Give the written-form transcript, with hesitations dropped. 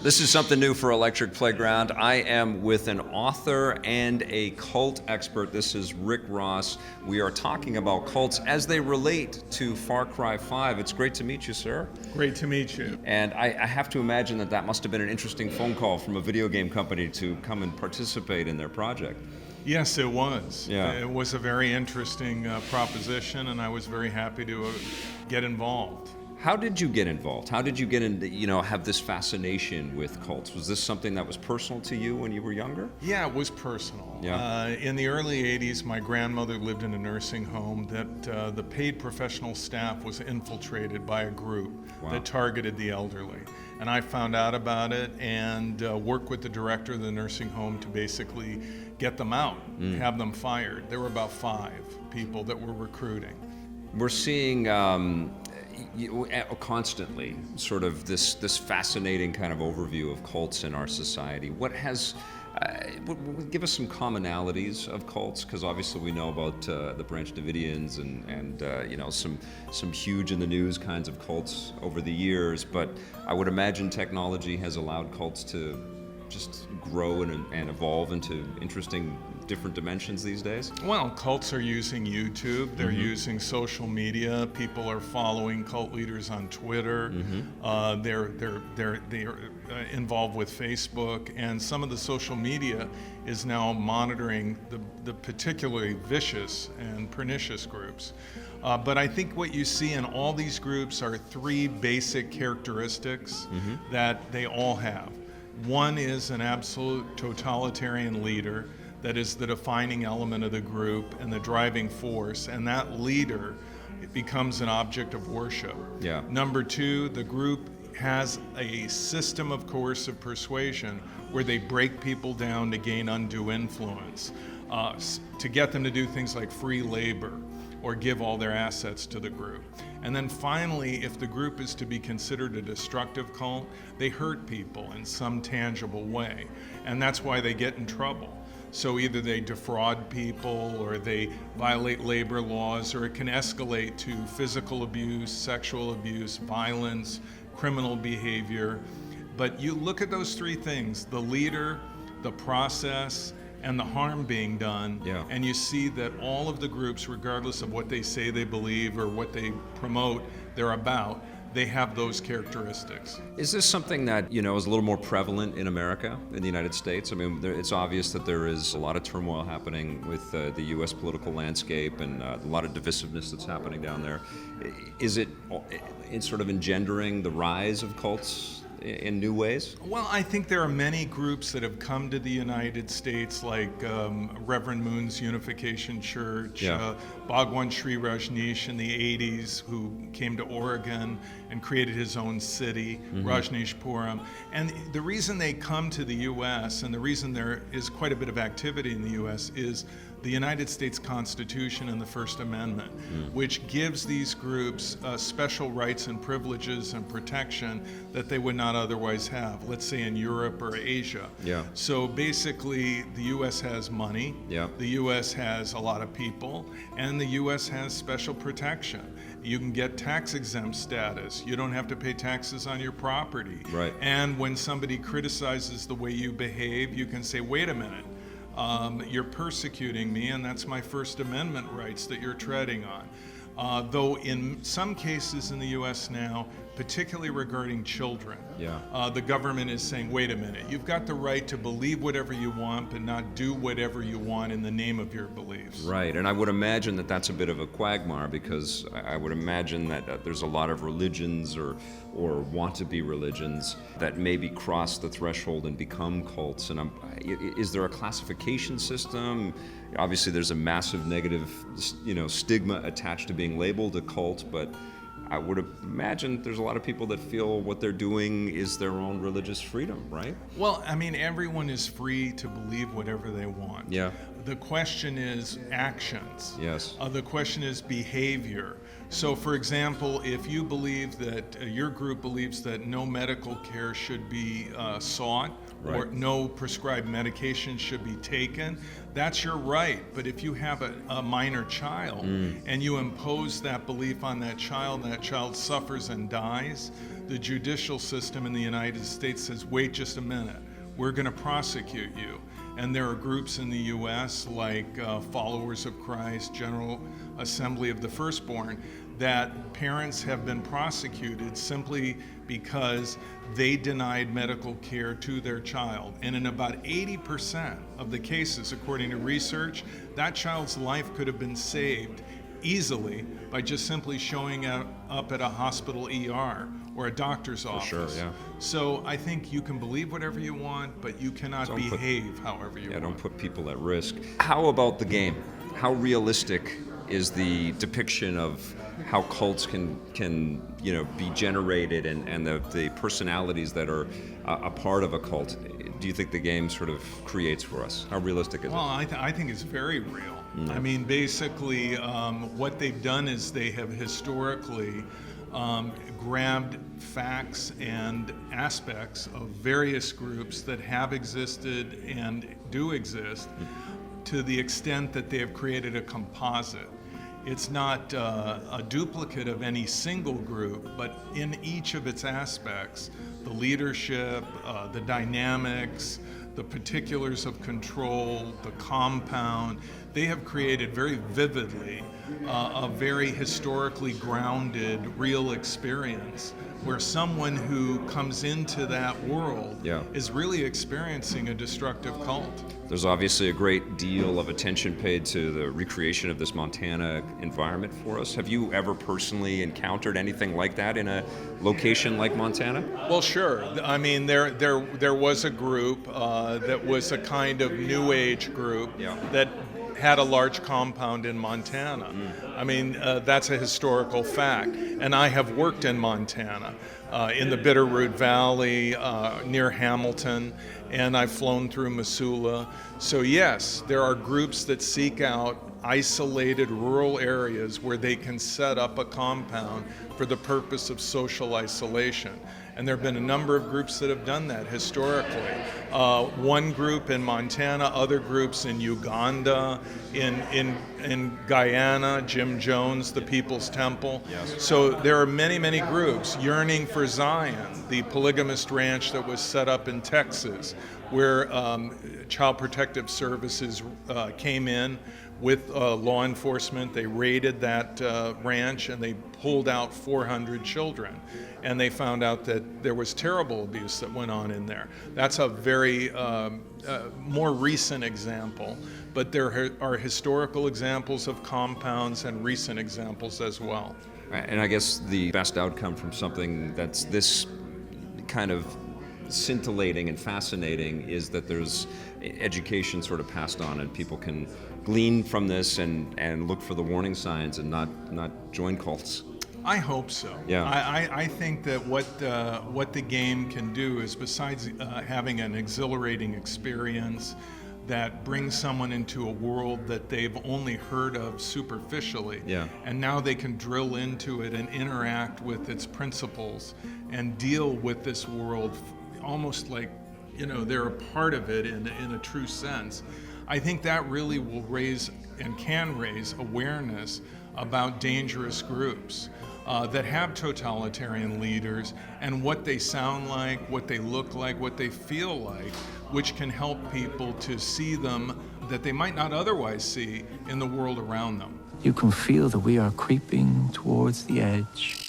This is something new for Electric Playground. I am with an author and a cult expert. This is Rick Ross. We are talking about cults as they relate to Far Cry 5. It's great to meet you, sir. Great to meet you. And I have to imagine that that must have been an interesting phone call from a video game company to come and participate in their project. Yes, it was. Yeah. It was a very interesting proposition, and I was very happy to get involved. How did you get involved? How did you get into, have this fascination with cults? Was this something that was personal to you when you were younger? Yeah, it was personal. Yeah. In the early 80s, my grandmother lived in a nursing home that the paid professional staff was infiltrated by a group that targeted the elderly. And I found out about it and worked with the director of the nursing home to basically get them out, have them fired. There were about 5 people that were recruiting. We're seeing constantly sort of this fascinating kind of overview of cults in our society. What has give us some commonalities of cults, because obviously we know about the Branch Davidians and some huge in the news kinds of cults over the years, but I would imagine technology has allowed cults to just grow and evolve into interesting different dimensions these days? Well, cults are using YouTube. They're using social media. People are following cult leaders on Twitter. They're involved with Facebook, and some of the social media is now monitoring the particularly vicious and pernicious groups. But I think what you see in all these groups are 3 basic characteristics that they all have. One is an absolute totalitarian leader that is the defining element of the group and the driving force, and that leader becomes an object of worship. Yeah. Number 2, the group has a system of coercive persuasion where they break people down to gain undue influence, to get them to do things like free labor or give all their assets to the group. And then finally, if the group is to be considered a destructive cult, they hurt people in some tangible way. And that's why they get in trouble. So either they defraud people or they violate labor laws, or it can escalate to physical abuse, sexual abuse, violence, criminal behavior. But you look at those 3 things, the leader, the process, and the harm being done, and you see that all of the groups, regardless of what they say they believe or what they promote they're about, they have those characteristics. Is this something that, is a little more prevalent in America, in the United States? I mean, it's obvious that there is a lot of turmoil happening with the U.S. political landscape and a lot of divisiveness that's happening down there. Is it sort of engendering the rise of cults in new ways? Well, I think there are many groups that have come to the United States, like Reverend Moon's Unification Church, Bhagwan Sri Rajneesh in the 80s, who came to Oregon and created his own city, Rajneeshpuram. And the reason they come to the U.S. and the reason there is quite a bit of activity in the U.S. is the United States Constitution and the First Amendment, which gives these groups special rights and privileges and protection that they would not otherwise have, let's say in Europe or Asia. So basically, the U.S. has money, the U.S. has a lot of people, and the U.S. has special protection. You can get tax-exempt status. You don't have to pay taxes on your property. Right. And when somebody criticizes the way you behave, you can say, wait a minute, you're persecuting me, and that's my First Amendment rights that you're treading on. Though in some cases in the U.S. now, particularly regarding children, the government is saying, wait a minute, you've got the right to believe whatever you want, but not do whatever you want in the name of your beliefs. Right, and I would imagine that that's a bit of a quagmire, because I would imagine that there's a lot of religions or want-to-be religions that maybe cross the threshold and become cults. And is there a classification system? Obviously, there's a massive negative, stigma attached to being labeled a cult, but I would imagine there's a lot of people that feel what they're doing is their own religious freedom, right? Well, I mean, everyone is free to believe whatever they want. Yeah. The question is actions. Yes. The question is behavior. So, for example, if you believe that your group believes that no medical care should be sought or Right. no prescribed medication should be taken, that's your right. But if you have a minor child and you impose that belief on that child and that child suffers and dies, the judicial system in the United States says, wait just a minute, we're going to prosecute you. And there are groups in the U.S. like Followers of Christ, General Assembly of the Firstborn, that parents have been prosecuted simply because they denied medical care to their child. And in about 80% of the cases, according to research, that child's life could have been saved easily by just simply showing up at a hospital ER or a doctor's office. sure, yeah. So I think you can believe whatever you want, but you cannot Don't put- behave however you Yeah, want. don't put people at risk. How about the game? How realistic is the depiction of how cults can be generated and the personalities that are a part of a cult? Do you think the game sort of creates for us? How realistic is Well, it? I think it's very real. I mean, basically, what they've done is they have historically grabbed facts and aspects of various groups that have existed and do exist to the extent that they have created a composite. It's not a duplicate of any single group, but in each of its aspects, the leadership, the dynamics, the particulars of control, the compound, they have created very vividly a very historically grounded, real experience where someone who comes into that world Yeah. is really experiencing a destructive cult. There's obviously a great deal of attention paid to the recreation of this Montana environment for us. Have you ever personally encountered anything like that in a location like Montana? Well, sure. I mean, there was a group that was a kind of New Age group Yeah. that had a large compound in Montana. I mean, that's a historical fact. And I have worked in Montana, in the Bitterroot Valley, near Hamilton, and I've flown through Missoula. So yes, there are groups that seek out isolated rural areas where they can set up a compound for the purpose of social isolation. And there have been a number of groups that have done that historically. One group in Montana, other groups in Uganda, in Guyana, Jim Jones, the People's Temple. Yes. So there are many, many groups. Yearning for Zion, the polygamist ranch that was set up in Texas, where Child Protective Services came in with law enforcement. They raided that ranch and they pulled out 400 children. And they found out that there was terrible abuse that went on in there. That's a very more recent example, but there are historical examples of compounds and recent examples as well. And I guess the best outcome from something that's this kind of scintillating and fascinating is that there's education sort of passed on and people can glean from this and look for the warning signs and not join cults. I hope so. Yeah. I think that what the game can do is, besides having an exhilarating experience that brings someone into a world that they've only heard of superficially, Yeah. and now they can drill into it and interact with its principles and deal with this world almost like, they're a part of it in a true sense. I think that really will raise and can raise awareness about dangerous groups that have totalitarian leaders and what they sound like, what they look like, what they feel like, which can help people to see them that they might not otherwise see in the world around them. You can feel that we are creeping towards the edge.